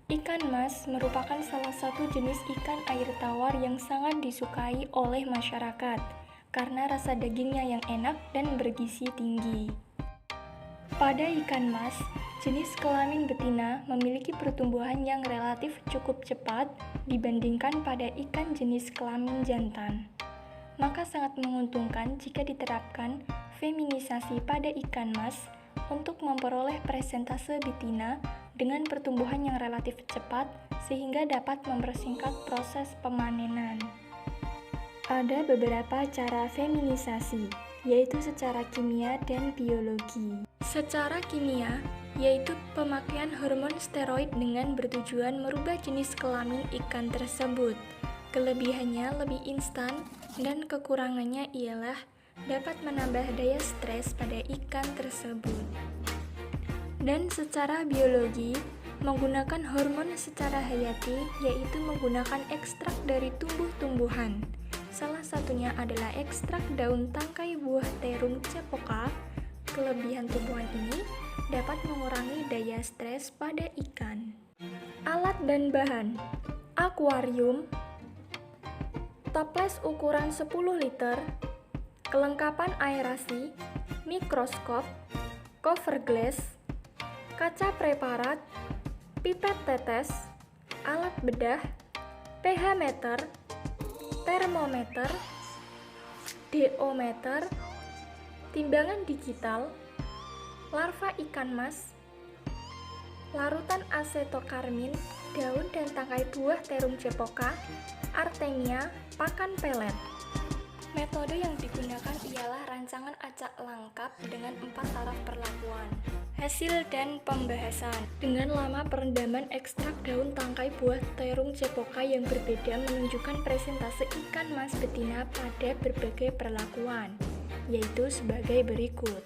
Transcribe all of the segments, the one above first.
Ikan mas merupakan salah satu jenis ikan air tawar yang sangat disukai oleh masyarakat karena rasa dagingnya yang enak dan bergizi tinggi. Pada ikan mas, jenis kelamin betina memiliki pertumbuhan yang relatif cukup cepat dibandingkan pada ikan jenis kelamin jantan. Maka sangat menguntungkan jika diterapkan feminisasi pada ikan mas untuk memperoleh presentase betina dengan pertumbuhan yang relatif cepat sehingga dapat mempersingkat proses pemanenan. Ada beberapa cara feminisasi, yaitu secara kimia dan biologi. Secara kimia, yaitu pemakaian hormon steroid dengan bertujuan merubah jenis kelamin ikan tersebut. Kelebihannya lebih instan dan kekurangannya ialah dapat menambah daya stres pada ikan tersebut. Dan secara biologi, menggunakan hormon secara hayati yaitu menggunakan ekstrak dari tumbuh-tumbuhan. Salah satunya adalah ekstrak daun tangkai buah Terum cepoka. Kelebihan tumbuhan ini dapat mengurangi daya stres pada ikan. Alat dan bahan: akuarium, toples ukuran 10 liter, kelengkapan aerasi, mikroskop, cover glass, kaca preparat, pipet tetes, alat bedah, pH meter, termometer, DO-meter, timbangan digital, larva ikan mas, larutan acetokarmin, daun dan tangkai buah Terum cepoka, artemia, pakan pelet. Metode yang digunakan ialah rancangan acak lengkap dengan 4 taraf perlakuan. Hasil dan pembahasan. Dengan lama perendaman ekstrak daun tangkai buah Terum cepoka yang berbeda menunjukkan presentase ikan mas betina pada berbagai perlakuan, yaitu sebagai berikut.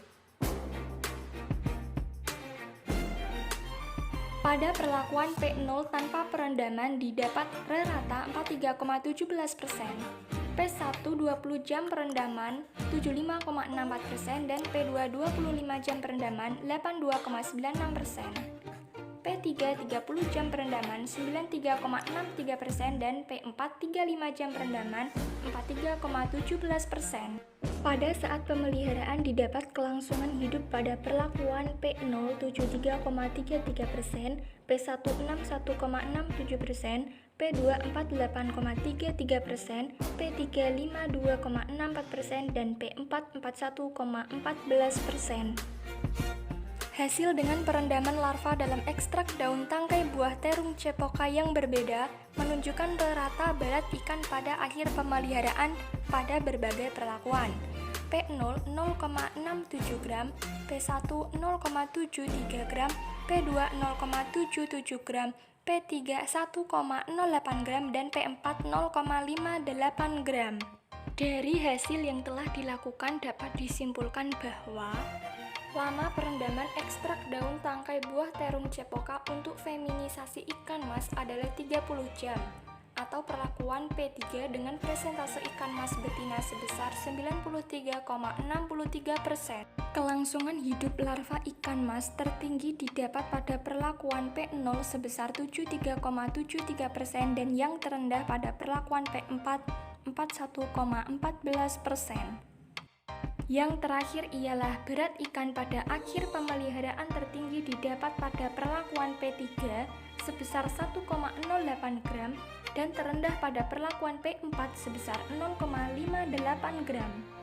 Pada perlakuan P0 tanpa perendaman didapat rata 43,17%. P1 20 jam perendaman 75,64% dan P2 25 jam perendaman 82,96%. P3 30 jam perendaman 93,63% dan P4 35 jam perendaman 43,17%. Pada saat pemeliharaan didapat kelangsungan hidup pada perlakuan P0 73,33%, P1 61,67%, P2 48,33%, P3 52,64% dan P4 41,14%. Hasil dengan perendaman larva dalam ekstrak daun tangkai buah Terum cepoka yang berbeda menunjukkan rata berat ikan pada akhir pemeliharaan pada berbagai perlakuan. P0 0,67 gram, P1 0,73 gram, P2 0,77 gram, P3 1,08 gram, dan P4 0,58 gram. Dari hasil yang telah dilakukan dapat disimpulkan bahwa lama perendaman ekstrak daun tangkai buah Terum cepoka untuk feminisasi ikan mas adalah 30 jam atau perlakuan P3 dengan presentase ikan mas betina sebesar 93,63%. Kelangsungan hidup larva ikan mas tertinggi didapat pada perlakuan P0 sebesar 73,73% dan yang terendah pada perlakuan P4 41,14%. Yang terakhir ialah berat ikan pada akhir pemeliharaan tertinggi didapat pada perlakuan P3 sebesar 1,08 gram dan terendah pada perlakuan P4 sebesar 0,58 gram.